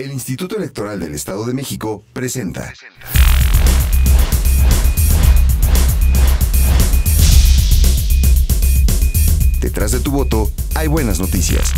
El Instituto Electoral del Estado de México presenta. Detrás de tu voto hay buenas noticias.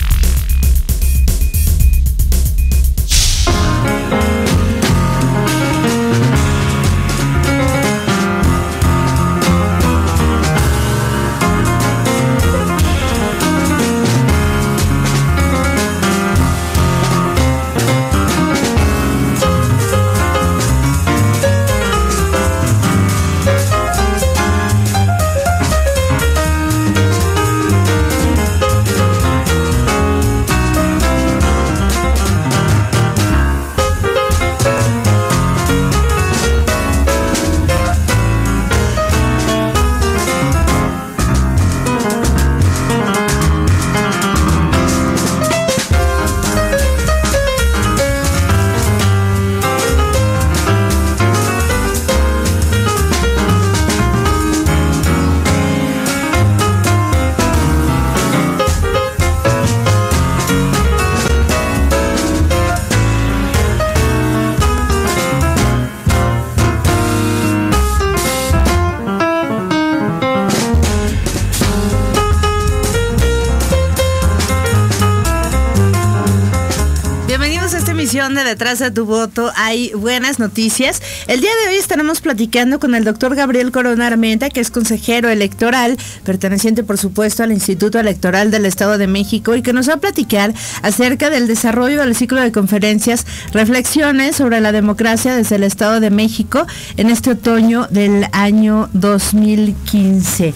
De Detrás de tu voto hay buenas noticias. El día de hoy estaremos platicando con el doctor Gabriel Corona Armenta, que es consejero electoral, perteneciente por supuesto al Instituto Electoral del Estado de México, y que nos va a platicar acerca del desarrollo del ciclo de conferencias, reflexiones sobre la democracia desde el Estado de México en este otoño del año 2015.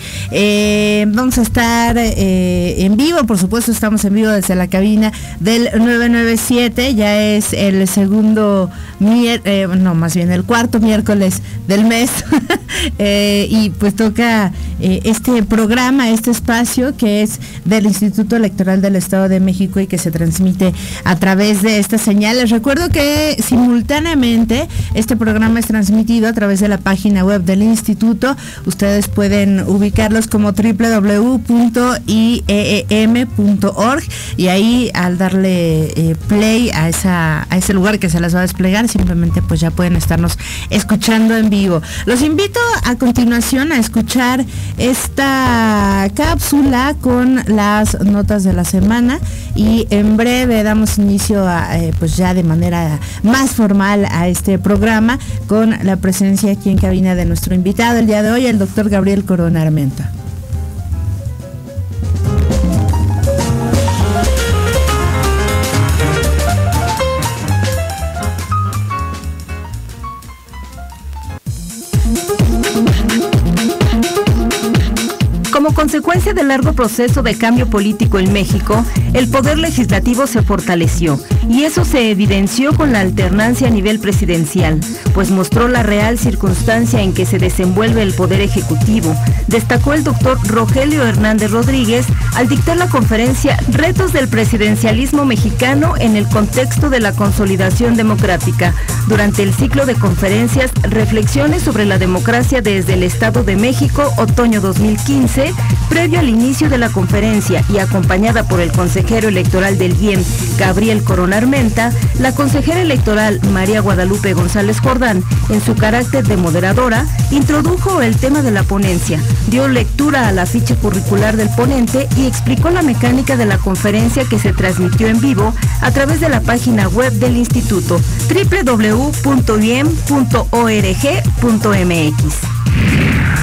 Vamos a estar en vivo, por supuesto estamos en vivo desde la cabina del 997, ya es el segundo, el cuarto miércoles del mes y pues toca este programa, este espacio que es del Instituto Electoral del Estado de México y que se transmite a través de estas señales. Recuerdo que simultáneamente este programa es transmitido a través de la página web del instituto. Ustedes pueden ubicarlos como www.ieem.org y ahí al darle play a ese lugar que se las va a desplegar, simplemente pues ya pueden estarnos escuchando en vivo. Los invito a continuación a escuchar esta cápsula con las notas de la semana y en breve damos inicio a, pues ya de manera más formal a este programa con la presencia aquí en cabina de nuestro invitado el día de hoy, el doctor Gabriel Corona Armenta. Como consecuencia del largo proceso de cambio político en México, el poder legislativo se fortaleció y eso se evidenció con la alternancia a nivel presidencial, pues mostró la real circunstancia en que se desenvuelve el poder ejecutivo, destacó el doctor Rogelio Hernández Rodríguez al dictar la conferencia Retos del Presidencialismo Mexicano en el contexto de la consolidación democrática, durante el ciclo de conferencias Reflexiones sobre la democracia desde el Estado de México, otoño 2015, previo al inicio de la conferencia y acompañada por el consejero electoral del IEM, Gabriel Corona Armenta, la consejera electoral María Guadalupe González Jordán, en su carácter de moderadora, introdujo el tema de la ponencia, dio lectura a la ficha curricular del ponente y explicó la mecánica de la conferencia que se transmitió en vivo a través de la página web del instituto www.iem.org.mx.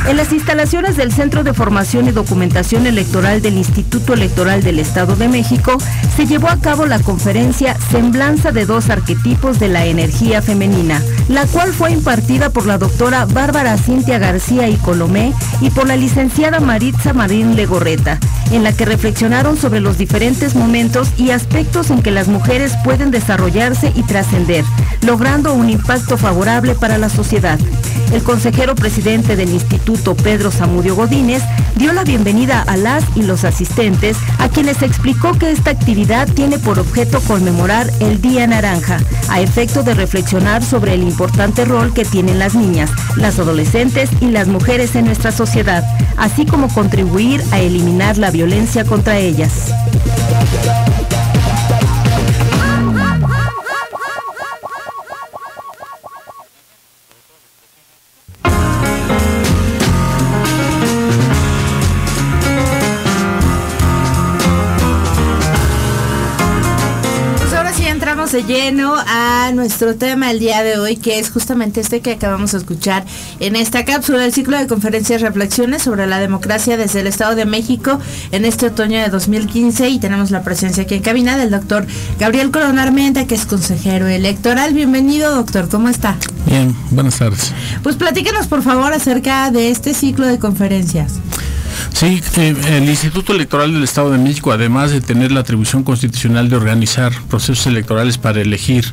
En las instalaciones del Centro de Formación y Documentación Electoral del Instituto Electoral del Estado de México se llevó a cabo la conferencia Semblanza de dos arquetipos de la energía femenina, la cual fue impartida por la doctora Bárbara Cintia García y Colomé y por la licenciada Maritza Marín Legorreta, en la que reflexionaron sobre los diferentes momentos y aspectos en que las mujeres pueden desarrollarse y trascender, logrando un impacto favorable para la sociedad. El consejero presidente del instituto, Pedro Zamudio Godínez, dio la bienvenida a las y los asistentes, a quienes explicó que esta actividad tiene por objeto conmemorar el Día Naranja, a efecto de reflexionar sobre el importante rol que tienen las niñas, las adolescentes y las mujeres en nuestra sociedad, así como contribuir a eliminar la violencia contra ellas. entramos de lleno a nuestro tema el día de hoy, que es justamente este que acabamos de escuchar en esta cápsula, el ciclo de conferencias reflexiones sobre la democracia desde el Estado de México en este otoño de 2015, y tenemos la presencia aquí en cabina del doctor Gabriel Corona Armenta, que es consejero electoral. Bienvenido, doctor, ¿cómo está? Bien, buenas tardes. Pues platícanos por favor acerca de este ciclo de conferencias. Sí, el Instituto Electoral del Estado de México, además de tener la atribución constitucional de organizar procesos electorales para elegir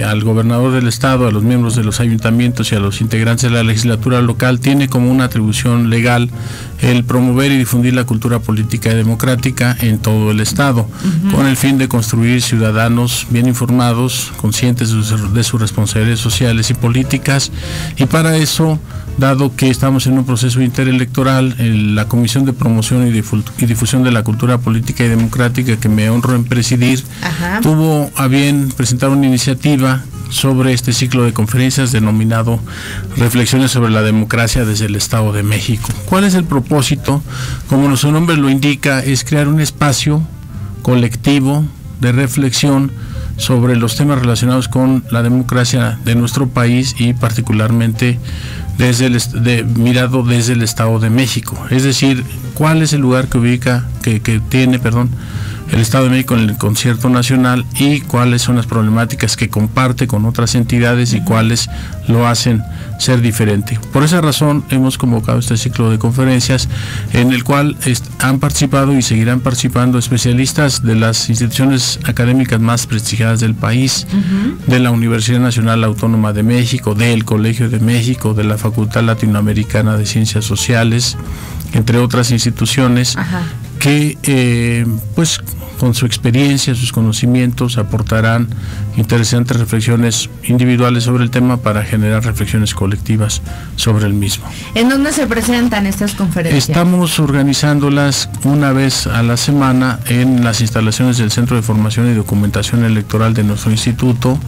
al gobernador del estado, a los miembros de los ayuntamientos y a los integrantes de la legislatura local, tiene como una atribución legal el promover y difundir la cultura política y democrática en todo el estado, con el fin de construir ciudadanos bien informados, conscientes de sus responsabilidades sociales y políticas. Y para eso, dado que estamos en un proceso interelectoral, la Comisión de Promoción y Difusión de la Cultura Política y Democrática, que me honro en presidir, tuvo a bien presentar una iniciativa sobre este ciclo de conferencias denominado Reflexiones sobre la democracia desde el Estado de México. ¿Cuál es el propósito? Como su nombre lo indica, es crear un espacio colectivo de reflexión sobre los temas relacionados con la democracia de nuestro país y particularmente mirado desde el Estado de México. Es decir, cuál es el lugar que tiene el Estado de México en el concierto nacional y cuáles son las problemáticas que comparte con otras entidades y cuáles lo hacen ser diferente. Por esa razón hemos convocado este ciclo de conferencias en el cual han participado y seguirán participando especialistas de las instituciones académicas más prestigiadas del país, de la Universidad Nacional Autónoma de México, del Colegio de México, de la Facultad Latinoamericana de Ciencias Sociales, entre otras instituciones que pues con su experiencia, sus conocimientos aportarán interesantes reflexiones individuales sobre el tema para generar reflexiones colectivas sobre el mismo. ¿En dónde se presentan estas conferencias? Estamos organizándolas una vez a la semana en las instalaciones del Centro de Formación y Documentación Electoral de nuestro instituto,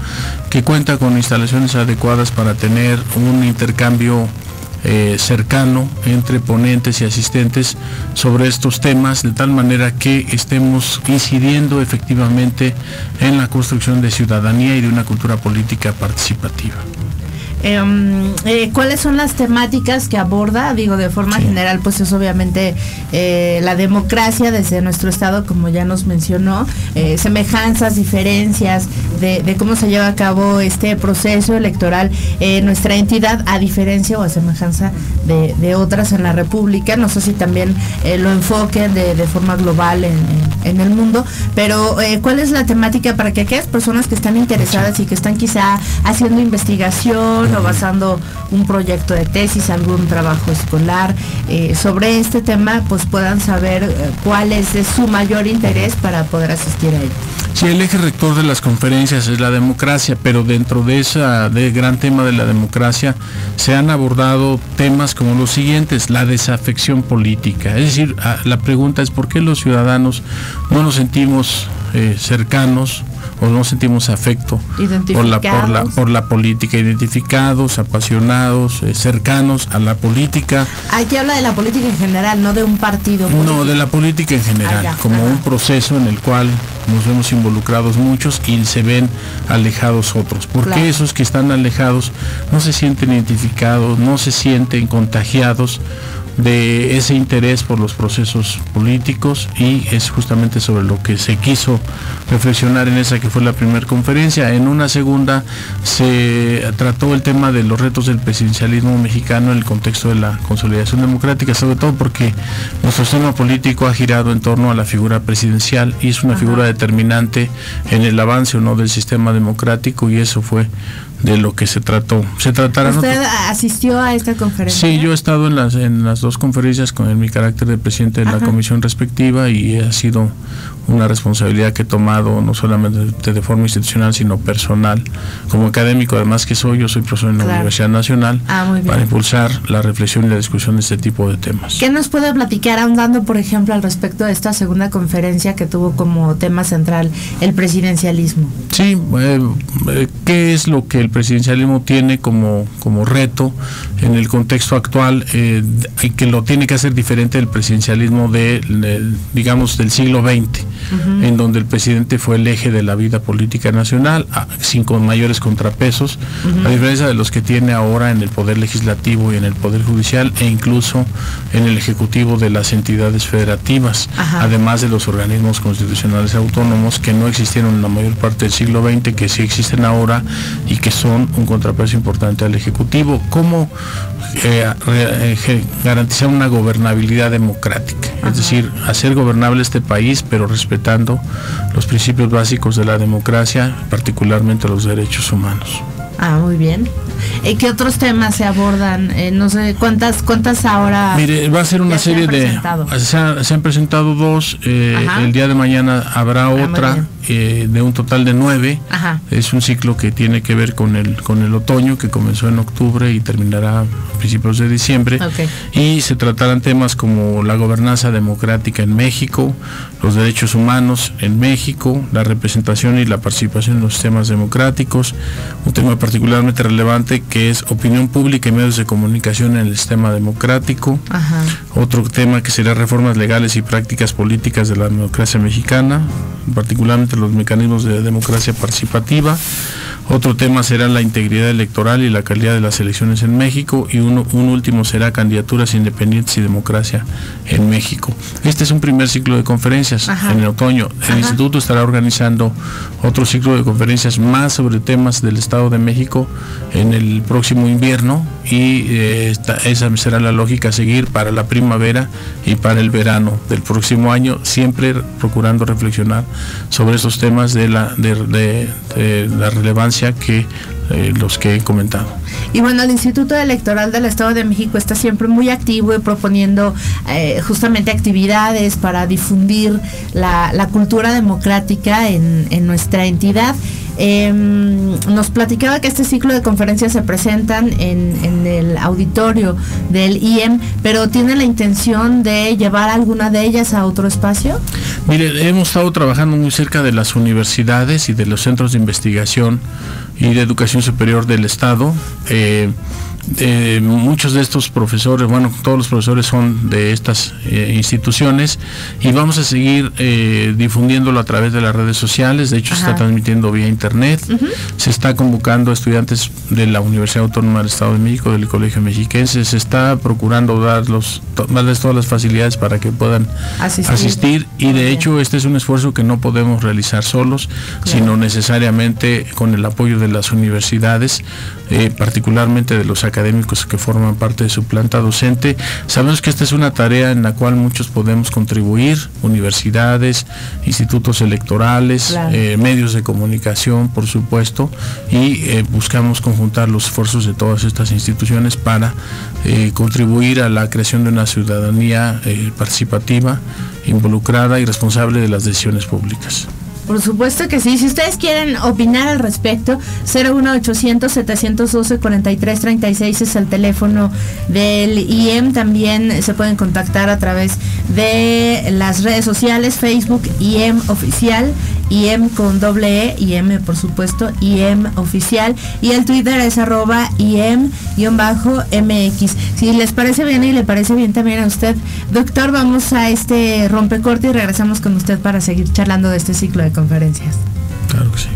que cuenta con instalaciones adecuadas para tener un intercambio cercano entre ponentes y asistentes sobre estos temas, de tal manera que estemos incidiendo efectivamente en la construcción de ciudadanía y de una cultura política participativa. ¿Cuáles son las temáticas que aborda? Digo, de forma general, pues es obviamente la democracia desde nuestro estado, como ya nos mencionó, semejanzas, diferencias de cómo se lleva a cabo este proceso electoral nuestra entidad, a diferencia o a semejanza de otras en la República. No sé si también lo enfoquen de forma global en el mundo, pero ¿cuál es la temática para que aquellas personas que están interesadas y que están quizá haciendo investigación o basando un proyecto de tesis, algún trabajo escolar sobre este tema, pues puedan saber cuál es de su mayor interés para poder asistir a él? Sí, el eje rector de las conferencias es la democracia, pero dentro de del gran tema de la democracia se han abordado temas como los siguientes: la desafección política. Es decir, la pregunta es ¿por qué los ciudadanos no nos sentimos cercanos o no sentimos afecto por la política, identificados, apasionados, cercanos a la política? Aquí habla de la política en general, no de un partido político. No, de la política en general, como un proceso en el cual nos vemos involucrados muchos y se ven alejados otros. ¿Por qué esos que están alejados no se sienten identificados, no se sienten contagiados de ese interés por los procesos políticos? Y es justamente sobre lo que se quiso reflexionar en esa que fue la primera conferencia. En una segunda se trató el tema de los retos del presidencialismo mexicano en el contexto de la consolidación democrática, sobre todo porque nuestro sistema político ha girado en torno a la figura presidencial y es una figura determinante en el avance o no del sistema democrático, y eso fue de lo que se trató. ¿Usted asistió a esta conferencia? Sí, yo he estado en las dos conferencias en mi carácter de presidente de la comisión respectiva, y ha sido una responsabilidad que he tomado no solamente de forma institucional sino personal como académico, además que yo soy profesor en la Universidad Nacional, para impulsar la reflexión y la discusión de este tipo de temas. ¿Qué nos puede platicar ahondando, por ejemplo, al respecto de esta segunda conferencia que tuvo como tema central el presidencialismo? Sí, ¿qué es lo que el presidencialismo tiene como reto en el contexto actual, y que lo tiene que hacer diferente del presidencialismo digamos del siglo XX? en donde el presidente fue el eje de la vida política nacional, sin mayores contrapesos, a diferencia de los que tiene ahora en el Poder Legislativo y en el Poder Judicial, e incluso en el Ejecutivo de las entidades federativas, además de los organismos constitucionales autónomos que no existieron en la mayor parte del siglo XX, que sí existen ahora y que son un contrapeso importante al Ejecutivo. ¿Cómo garantizar una gobernabilidad democrática? Es decir, hacer gobernable este país, pero respetando los principios básicos de la democracia, particularmente los derechos humanos. Muy bien. ¿Qué otros temas se abordan? No sé, ¿cuántas ahora? Mire, va a ser una serie de... Se han presentado 2, el día de mañana habrá otra, de un total de 9. Es un ciclo que tiene que ver con el otoño, que comenzó en octubre y terminará a principios de diciembre. Y se tratarán temas como la gobernanza democrática en México, los derechos humanos en México, la representación y la participación en los sistemas democráticos, un tema particularmente relevante que es opinión pública y medios de comunicación en el sistema democrático. Otro tema que será reformas legales y prácticas políticas de la democracia mexicana, particularmente los mecanismos de democracia participativa. Otro tema será la integridad electoral y la calidad de las elecciones en México, y un último será candidaturas independientes y democracia en México. Este es un primer ciclo de conferencias en el otoño. El instituto estará organizando otro ciclo de conferencias más sobre temas del Estado de México en el próximo invierno, y esa será la lógica a seguir para la primavera y para el verano del próximo año, siempre procurando reflexionar sobre esos temas de la relevancia que los que he comentado. Y bueno, el Instituto Electoral del Estado de México está siempre muy activo y proponiendo justamente actividades para difundir la cultura democrática en nuestra entidad. Nos platicaba que este ciclo de conferencias se presentan en el auditorio del IEM, pero ¿tiene la intención de llevar alguna de ellas a otro espacio? Mire, hemos estado trabajando muy cerca de las universidades y de los centros de investigación y de educación superior del Estado. Muchos de estos profesores, todos los profesores son de estas instituciones, y vamos a seguir difundiéndolo a través de las redes sociales. De hecho, se está transmitiendo vía internet. Se está convocando a estudiantes de la Universidad Autónoma del Estado de México, del Colegio Mexiquense. Se está procurando darles todas las facilidades para que puedan asistir, y de hecho este es un esfuerzo que no podemos realizar solos, sino necesariamente con el apoyo de las universidades, particularmente de los académicos que forman parte de su planta docente. Sabemos que esta es una tarea en la cual muchos podemos contribuir: universidades, institutos electorales, medios de comunicación, por supuesto, y buscamos conjuntar los esfuerzos de todas estas instituciones para contribuir a la creación de una ciudadanía participativa, involucrada y responsable de las decisiones públicas. Por supuesto que sí. Si ustedes quieren opinar al respecto, 01800-712-4336 es el teléfono del IEM. También se pueden contactar a través de las redes sociales: Facebook IEM Oficial, IEM con doble E, IEM por supuesto, IEM Oficial, y el Twitter es @IEM_MX. Si les parece bien y le parece bien también a usted, doctor, vamos a este rompecorte y regresamos con usted para seguir charlando de este ciclo de conferencias. Claro que sí.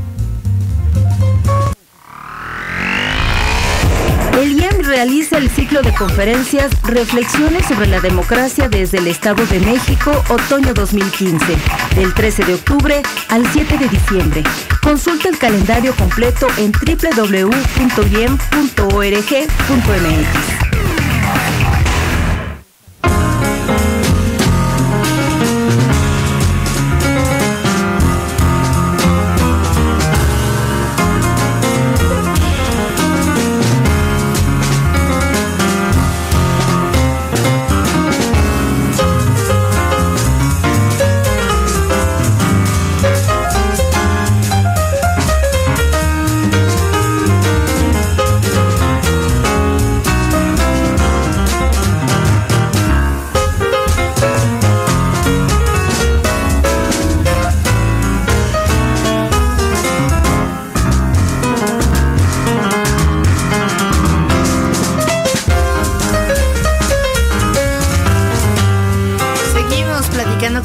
El IEM realiza el ciclo de conferencias Reflexiones sobre la democracia desde el Estado de México, otoño 2015, del 13 de octubre al 7 de diciembre. Consulta el calendario completo en www.iem.org.mx.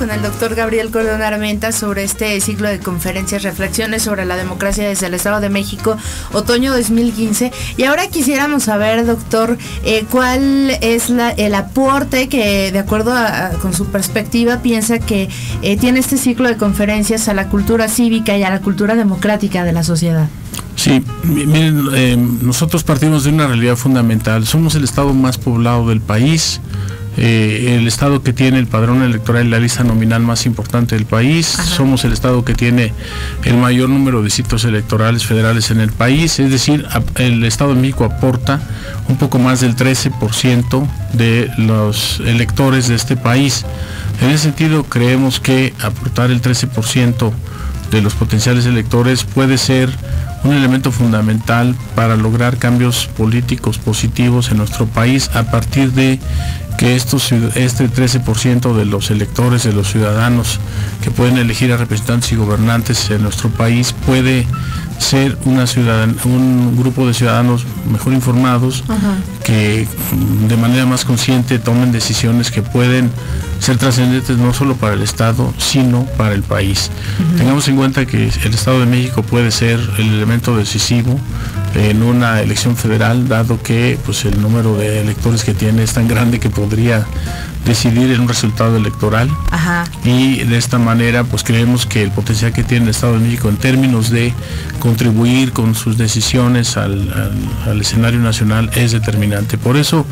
con el doctor Gabriel Corona Armenta sobre este ciclo de conferencias, reflexiones sobre la democracia desde el Estado de México, otoño 2015. Y ahora quisiéramos saber, doctor, cuál es el aporte que, de acuerdo con su perspectiva, piensa que tiene este ciclo de conferencias a la cultura cívica y a la cultura democrática de la sociedad. Sí, miren, nosotros partimos de una realidad fundamental. Somos el estado más poblado del país, el estado que tiene el padrón electoral y la lista nominal más importante del país. Ajá. Somos el estado que tiene el mayor número de sitios electorales federales en el país, es decir, el Estado de México aporta un poco más del 13% de los electores de este país. En ese sentido, creemos que aportar el 13% de los potenciales electores puede ser un elemento fundamental para lograr cambios políticos positivos en nuestro país, a partir de que este 13% de los electores, de los ciudadanos que pueden elegir a representantes y gobernantes en nuestro país, puede ser un grupo de ciudadanos mejor informados. Ajá. Que de manera más consciente tomen decisiones que pueden ser trascendentes no solo para el Estado, sino para el país. Uh-huh. Tengamos en cuenta que el Estado de México puede ser el elemento decisivo en una elección federal, dado que pues el número de electores que tiene es tan grande que podría decidir en un resultado electoral. Ajá. Y de esta manera pues creemos que el potencial que tiene el Estado de México en términos de contribuir con sus decisiones al escenario nacional es determinante. Por eso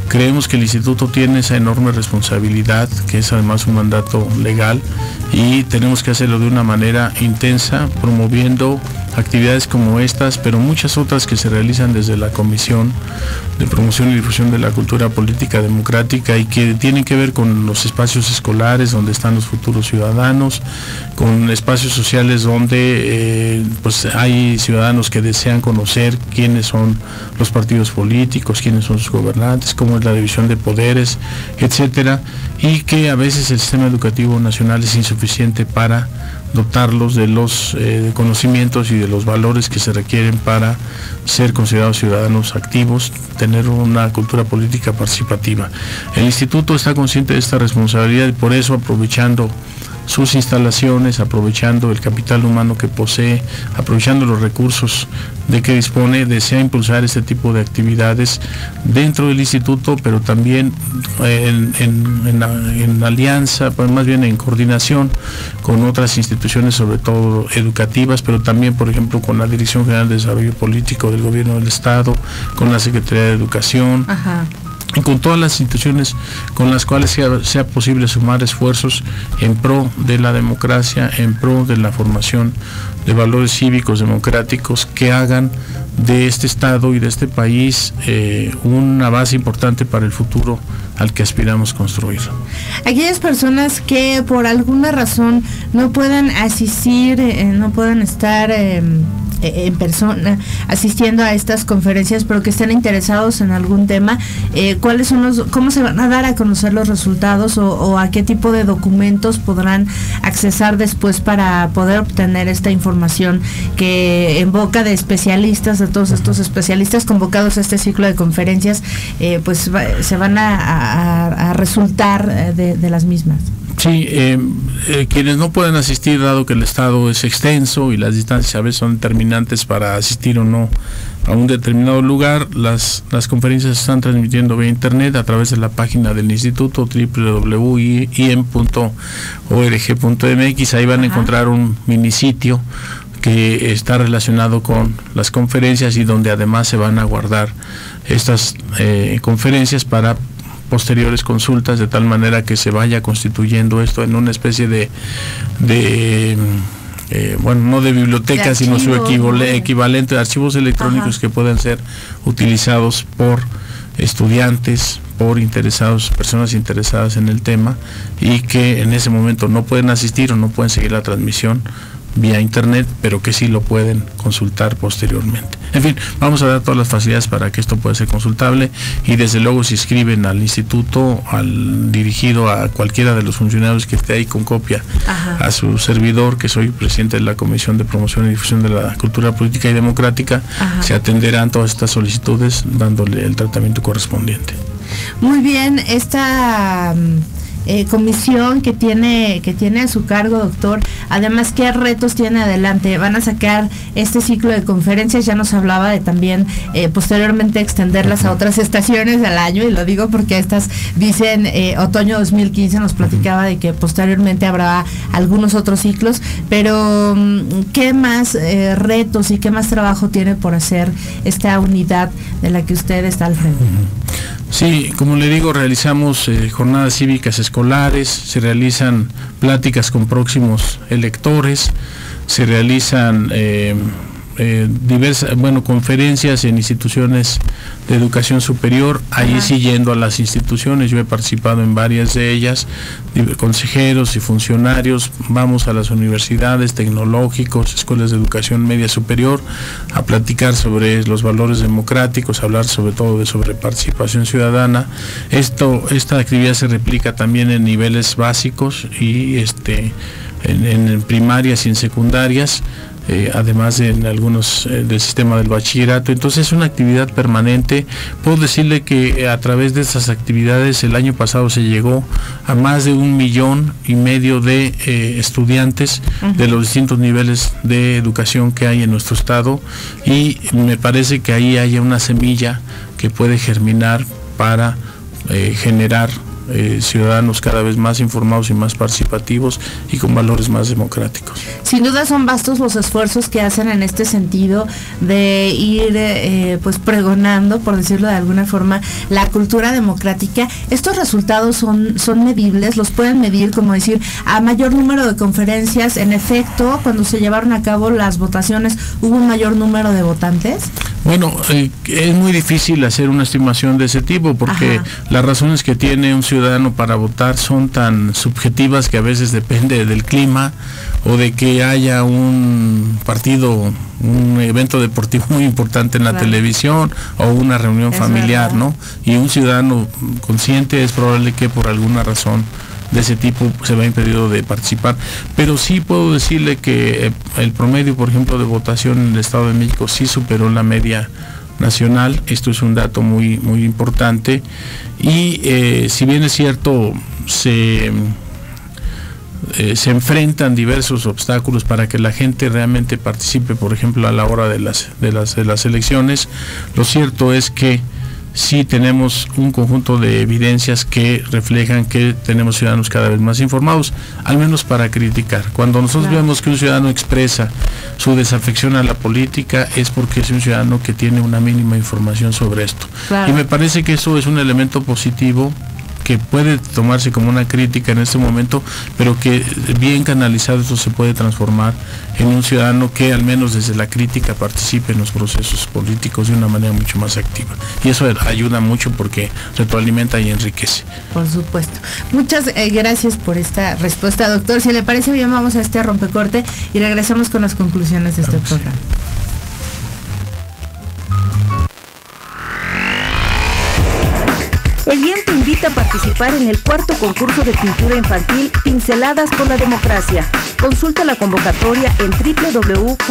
creemos que el instituto tiene esa enorme responsabilidad, que es además un mandato legal, y tenemos que hacerlo de una manera intensa, promoviendo actividades como estas, pero muchas otras que se realizan desde la Comisión de Promoción y Difusión de la Cultura Política Democrática, y que tienen que ver con los espacios escolares donde están los futuros ciudadanos, con espacios sociales donde pues hay ciudadanos que desean conocer quiénes son los partidos políticos, quiénes son sus gobernantes, cómo es la división de poderes, etcétera, y que a veces el sistema educativo nacional es insuficiente para dotarlos de los conocimientos y de los valores que se requieren para ser considerados ciudadanos activos, tener una cultura política participativa. El instituto está consciente de esta responsabilidad y por eso, aprovechando sus instalaciones, aprovechando el capital humano que posee, aprovechando los recursos de que dispone, desea impulsar este tipo de actividades dentro del instituto, pero también en alianza, más bien en coordinación con otras instituciones, sobre todo educativas, pero también, por ejemplo, con la Dirección General de Desarrollo Político del Gobierno del Estado, con la Secretaría de Educación. Ajá. Y con todas las instituciones con las cuales sea posible sumar esfuerzos en pro de la democracia, en pro de la formación de valores cívicos democráticos que hagan de este Estado y de este país una base importante para el futuro al que aspiramos construir. Aquellas personas que por alguna razón no puedan asistir, no puedan estar en persona asistiendo a estas conferencias, pero que estén interesados en algún tema, ¿cuáles son cómo se van a dar a conocer los resultados o a qué tipo de documentos podrán accesar después para poder obtener esta información que en boca de especialistas, de todos estos especialistas convocados a este ciclo de conferencias, pues se van a resultar de las mismas? Sí, quienes no pueden asistir, dado que el estado es extenso y las distancias a veces son determinantes para asistir o no a un determinado lugar, las conferencias se están transmitiendo vía internet a través de la página del instituto www.iem.org.mx. Ahí van a encontrar un minisitio que está relacionado con las conferencias y donde además se van a guardar estas conferencias para posteriores consultas, de tal manera que se vaya constituyendo esto en una especie de bueno, no de biblioteca, de sino su equivalente de archivos electrónicos. Ajá. Que puedan ser utilizados por estudiantes, por interesados, personas interesadas en el tema, y que en ese momento no pueden asistir o no pueden seguir la transmisión vía internet, pero que sí lo pueden consultar posteriormente. En fin, vamos a dar todas las facilidades para que esto pueda ser consultable, y desde luego si escriben al instituto, dirigido a cualquiera de los funcionarios que esté ahí con copia. Ajá. A su servidor, que soy presidente de la Comisión de Promoción y Difusión de la Cultura Política y Democrática. Ajá. Se atenderán todas estas solicitudes dándole el tratamiento correspondiente. Muy bien, comisión que tiene a su cargo, doctor. Además, ¿qué retos tiene adelante? Van a sacar este ciclo de conferencias, ya nos hablaba de también posteriormente extenderlas a otras estaciones del año, y lo digo porque estas dicen otoño 2015, nos platicaba de que posteriormente habrá algunos otros ciclos, pero ¿qué más retos y qué más trabajo tiene por hacer esta unidad de la que usted está al frente? Sí, como le digo, realizamos jornadas cívicas escolares, se realizan pláticas con próximos electores, se realizan diversas, conferencias en instituciones de educación superior, ahí sí yendo a las instituciones, yo he participado en varias de ellas, consejeros y funcionarios, vamos a las universidades, tecnológicos, escuelas de educación media superior, a platicar sobre los valores democráticos, hablar sobre todo sobre participación ciudadana. Esta actividad se replica también en niveles básicos y en primarias y en secundarias, además en algunos del sistema del bachillerato. Entonces es una actividad permanente. Puedo decirle que a través de estas actividades el año pasado se llegó a más de 1,5 millones de estudiantes de los distintos niveles de educación que hay en nuestro estado, y me parece que ahí haya una semilla que puede germinar para generar ciudadanos cada vez más informados y más participativos y con valores más democráticos. Sin duda son vastos los esfuerzos que hacen en este sentido de ir pregonando, por decirlo de alguna forma, la cultura democrática. Estos resultados son medibles, los pueden medir, como decir, a mayor número de conferencias. En efecto, cuando se llevaron a cabo las votaciones, ¿hubo un mayor número de votantes? Bueno, es muy difícil hacer una estimación de ese tipo porque las razones que tiene un ciudadano para votar son tan subjetivas que a veces depende del clima o de que haya un partido, un evento deportivo muy importante en la televisión o una reunión familiar, ¿no? Y un ciudadano consciente es probable que por alguna razón de ese tipo se va impedido de participar, pero sí puedo decirle que el promedio, por ejemplo, de votación en el Estado de México sí superó la media nacional. Esto es un dato muy muy importante, y si bien es cierto se enfrentan diversos obstáculos para que la gente realmente participe, por ejemplo, a la hora de las elecciones, lo cierto es que sí tenemos un conjunto de evidencias que reflejan que tenemos ciudadanos cada vez más informados, al menos para criticar. Cuando nosotros vemos que un ciudadano expresa su desafección a la política, es porque es un ciudadano que tiene una mínima información sobre esto. Y me parece que eso es un elemento positivo que puede tomarse como una crítica en este momento, pero que bien canalizado esto se puede transformar en un ciudadano que al menos desde la crítica participe en los procesos políticos de una manera mucho más activa. Y eso ayuda mucho porque retroalimenta y enriquece. Por supuesto. Muchas gracias por esta respuesta, doctor. Si le parece bien, vamos a este rompecorte y regresamos con las conclusiones de este programa. El IEM te invita a participar en el cuarto concurso de pintura infantil Pinceladas por la Democracia. Consulta la convocatoria en www.iem.org.mx.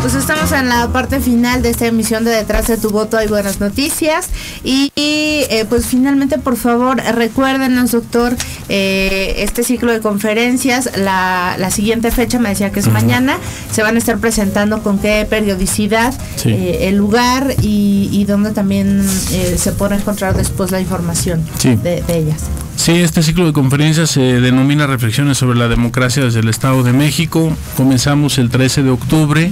Pues estamos en la parte final de esta emisión de Detrás de tu Voto Hay Buenas Noticias, y pues finalmente, por favor, recuérdenos, doctor, este ciclo de conferencias, la siguiente fecha me decía que es mañana, se van a estar presentando con qué periodicidad, el lugar y dónde también se puede encontrar después la información de ellas. Sí, este ciclo de conferencias se denomina Reflexiones sobre la Democracia desde el Estado de México. Comenzamos el 13 de octubre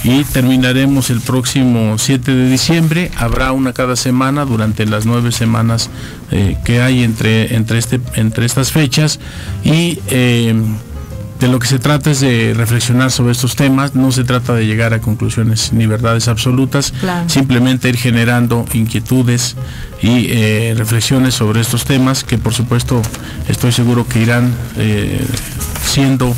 y terminaremos el próximo 7 de diciembre. Habrá una cada semana durante las 9 semanas que hay entre estas fechas, y de lo que se trata es de reflexionar sobre estos temas. No se trata de llegar a conclusiones ni verdades absolutas, simplemente ir generando inquietudes y reflexiones sobre estos temas que, por supuesto, estoy seguro que irán siendo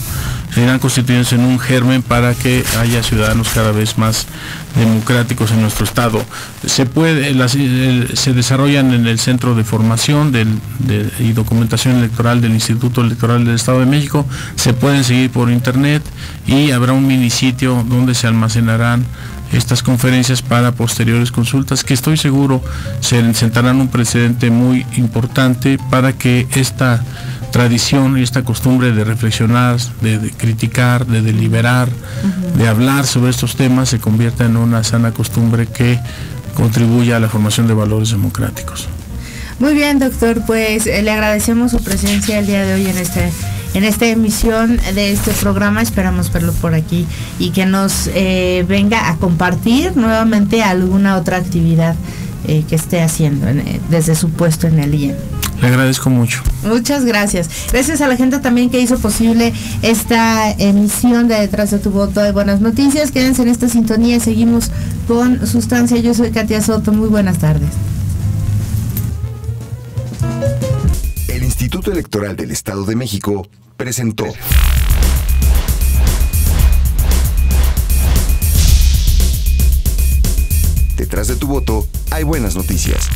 se irán constituyéndose en un germen para que haya ciudadanos cada vez más democráticos en nuestro estado. Se desarrollan en el Centro de Formación y Documentación Electoral del Instituto Electoral del Estado de México, se pueden seguir por internet y habrá un minisitio donde se almacenarán estas conferencias para posteriores consultas que estoy seguro sentarán un precedente muy importante para que esta tradición y esta costumbre de reflexionar, de criticar, de deliberar, de hablar sobre estos temas se convierta en una sana costumbre que contribuya a la formación de valores democráticos. Muy bien, doctor, pues le agradecemos su presencia el día de hoy en esta emisión de este programa. Esperamos verlo por aquí y que nos venga a compartir nuevamente alguna otra actividad que esté haciendo desde su puesto en el IEM. Le agradezco mucho. Muchas gracias. Gracias a la gente también que hizo posible esta emisión de Detrás de tu Voto de Buenas Noticias. Quédense en esta sintonía y seguimos con Sustancia. Yo soy Katia Soto. Muy buenas tardes. El Instituto Electoral del Estado de México presentó Detrás de tu voto hay buenas noticias.